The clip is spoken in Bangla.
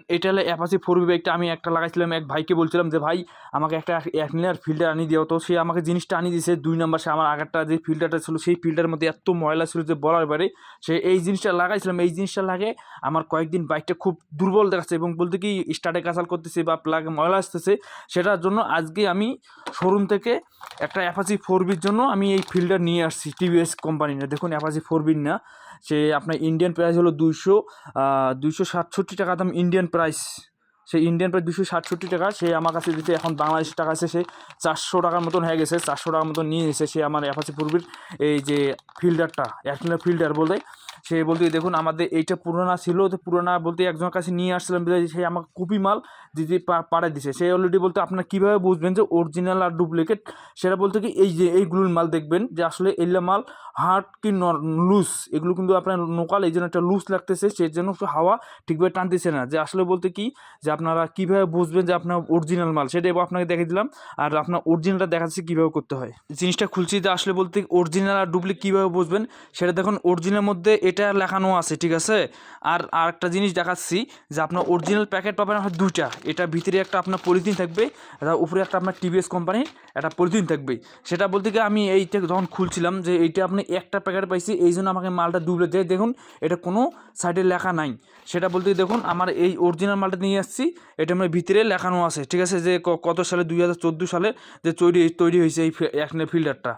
এটা হলো অ্যাপাচি 4V বাইকটা আমি একটা লাগাইছিলাম, এক ভাইকে বলছিলাম যে ভাই আমাকে একটা 1 লিটার ফিল্টার আনিয়ে দিও, তো সে আমাকে জিনিসটা আনিয়ে দিয়েছে। 2 নম্বর সে আমার আগেরটা যে ফিল্টারটা ছিল সেই ফিল্টারের মধ্যে এত ময়লা ছিল যে বলার বাইরে। সে এই জিনিসটা লাগাইছিলাম, এই জিনিসটা লাগে আমার কয়েকদিন বাইকটা খুব দুর্বল দেখাচ্ছে এবং বলতে কি স্টার্টে কাঁচাল করতেছে বা প্লাগে ময়লা আসতেছে। সেটার জন্য আজকে আমি শোরুম থেকে একটা অ্যাপাচি 4Vর জন্য আমি এই ফিল্টার নিয়ে আসছি টিভিএস কোম্পানির। দেখুন অ্যাপাচি 4Vর না, সে আপনার ইন্ডিয়ান প্রাইস হলো 267 টাকা দাম ইন্ডিয়ান প্রাইস। সেই ইন্ডিয়ান প্রাইস 267 টাকা সে আমার কাছে দিতে, এখন বাংলাদেশ টাকা আছে সে 400 টাকার মতন হয়ে গেছে, 400 টাকার মতন নিয়ে এসে সে আমার অ্যাপাচি 4Vর এই যে ফিল্টারটা, 1 লিটার ফিল্টার বলতে সে বলতে দেখুন আমাদের এইটা পুরোনা ছিল, তো পুরোনা বলতে একজনের কাছে নিয়ে আসছিলাম, সে আমাকে কপি মাল দিদি পাঠিয়ে দিছে। সে অলরেডি বলতে আপনারা কীভাবে বুঝবেন যে অরিজিনাল আর ডুপ্লিকেট, সেটা বলতে কি এই যে এইগুলোর মাল দেখবেন যে আসলে এগুলো মাল হার্ড কি লুজ, এগুলো কিন্তু আপনার লোকাল, এই জন্য একটা লুজ লাগতেছে, সেই জন্য একটু হাওয়া ঠিকভাবে টানতেছে না। যে আসলে বলতে কি যে আপনারা কীভাবে বুঝবেন যে আপনার অরিজিনাল মাল, সেটাই আপনাকে দেখে দিলাম। আর আপনার অরিজিনালটা দেখাচ্ছি কীভাবে করতে হয়। জিনিসটা খুলছি যে আসলে বলতে অরিজিনাল আর ডুপ্লিকেট কীভাবে বুঝবেন সেটা দেখুন, অরিজিনালের মধ্যে এটা লেখানো আছে, ঠিক আছে। আর একটা জিনিস দেখাচ্ছি যে আপনার অরিজিনাল প্যাকেট পাবেন আপনার 2টা, এটা ভিতরে একটা আপনার পলিথিন থাকবে, উপরে একটা আপনার টিভিএস কোম্পানির একটা পলিথিন থাকবে। সেটা বলতে গিয়ে আমি এইটা যখন খুলছিলাম যে এইটা আপনি একটা প্যাকেট পাইছি, এই জন্য আমাকে মালটা ডুবলে যায়। দেখুন এটা কোনো সাইডে লেখা নাই, সেটা বলতে দেখুন আমার এই অরিজিনাল মালটা নিয়ে আসছি, এটা আমার ভিতরে লেখানো আছে, ঠিক আছে, যে কত সালে 2014 সালে যে তৈরি হয়েছে এই ফিল্টারটা।